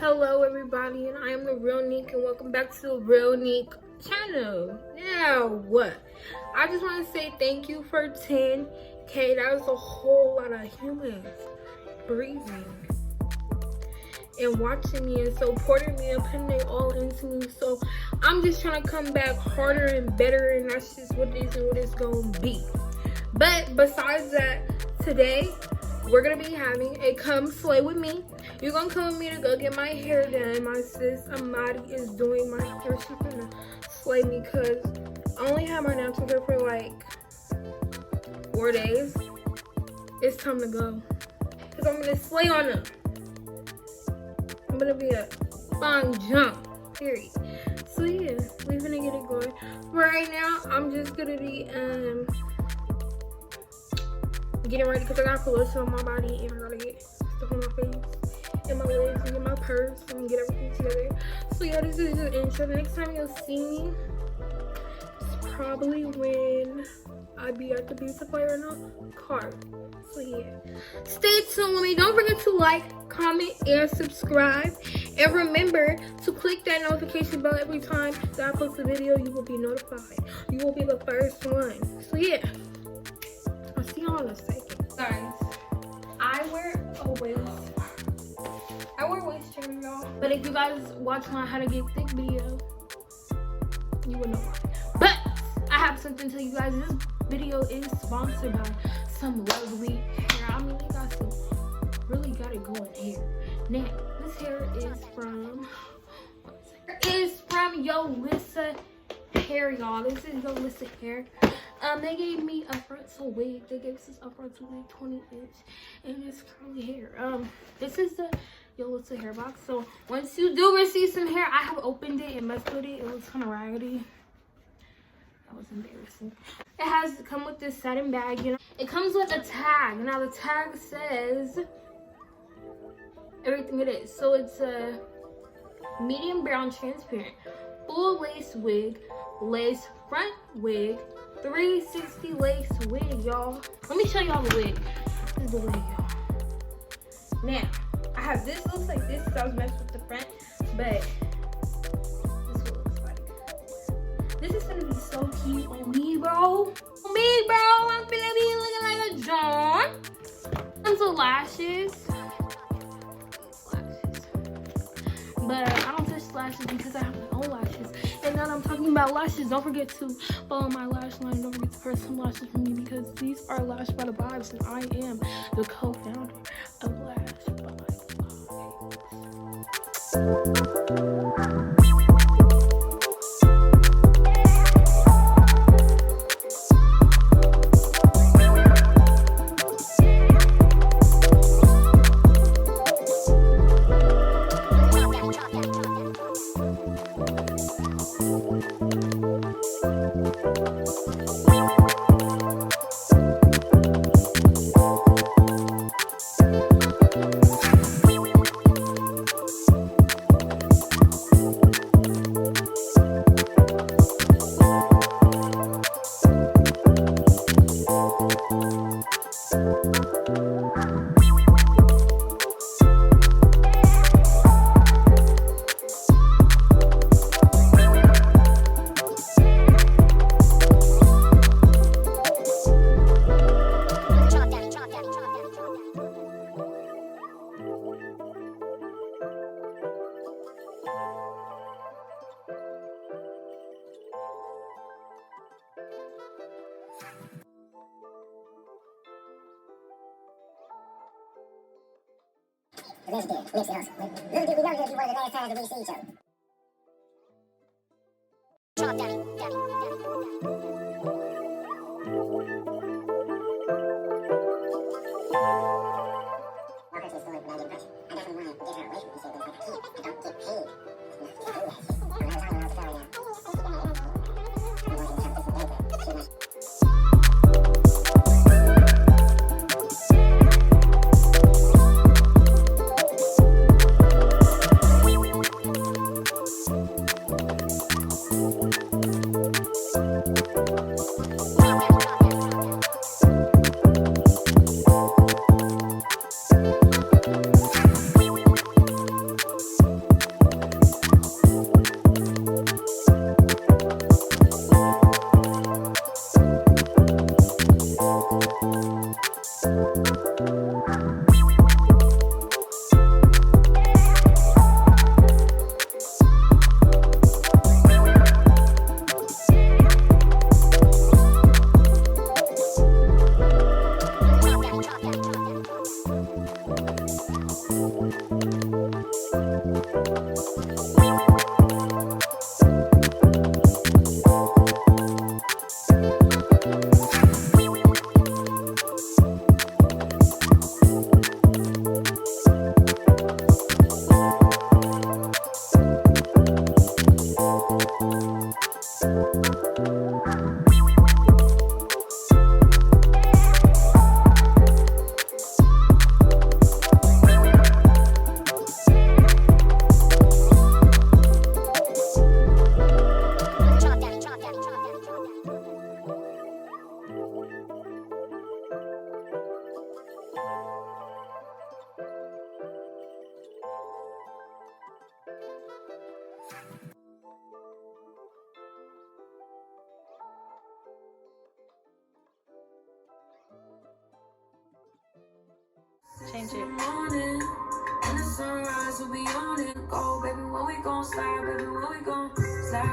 Hello everybody, and I am the Real Nick, and welcome back to the Real Nick channel. Now what? I just want to say thank you for 10K. That was a whole lot of humans breathing and watching me and supporting me and putting it all into me. So I'm just trying to come back harder and better, and that's just what it is and what it's gonna be. But besides that, today we're gonna be having a come slay with me. You're gonna come with me to go get my hair done. My sis Amadi is doing my hair. She's gonna slay me because I only have my natural hair for like 4 days. It's time to go because I'm gonna slay on them. I'm gonna be a fun jump, period. So yeah, we're gonna get it going. Right now, I'm just gonna be getting ready because I gotta put lotion on my body and I gotta get stuff on my face and my legs and get my purse and get everything together. So yeah, this is just an intro. The next time you'll see me is probably when I be at the beauty supply right now car. So yeah, stay tuned with me. Don't forget to like, comment, and subscribe, and remember to click that notification bell every time that I post a video. You will be notified. You will be the first one. So yeah, I'll see y'all in a second. Guys, I wear waist trainer, y'all. But if you guys watch my how to get thick video, you would know why. But I have something to tell you guys. This video is sponsored by some lovely hair. I mean, they got some really got it going hair. Now, this hair is from Yolissa hair, y'all. This is Yolissa hair. They gave me a frontal wig. They gave us a frontal wig, 20-inch, and it's curly hair. This is the Yolissa hair box. So once you do receive some hair, I have opened it and messed with it. It was kind of raggedy. That was embarrassing. It has to come with this satin bag, you know. It comes with a tag. Now the tag says everything it is. So it's a medium brown transparent full lace wig, lace front wig, 360 lace wig, y'all. Let me show y'all the wig. This is the wig, y'all. Now, I have this. Looks like this because I was messing with the front, but this is what it looks like. This is gonna be so cute on me, bro. On me, bro. I'm gonna be looking like a John. Tons of lashes. But I don't touch lashes because I have my own lashes. And now I'm talking about lashes. Don't forget to follow my lash line. Don't forget to purchase some lashes from me because these are Lash by the Vibes, and I am the co-founder of Lash by the Vibes. This dude, Nipsey Hussle. Little did we know this was one of the last times that we see each other. Chop daddy, daddy, my person is going without getting pressure. I definitely want to get her away from me, so I can't. I don't get paid. Change it. Morning, and the sunrise will be on it. Go, baby, when we gon' slide, baby, when we gon' slide.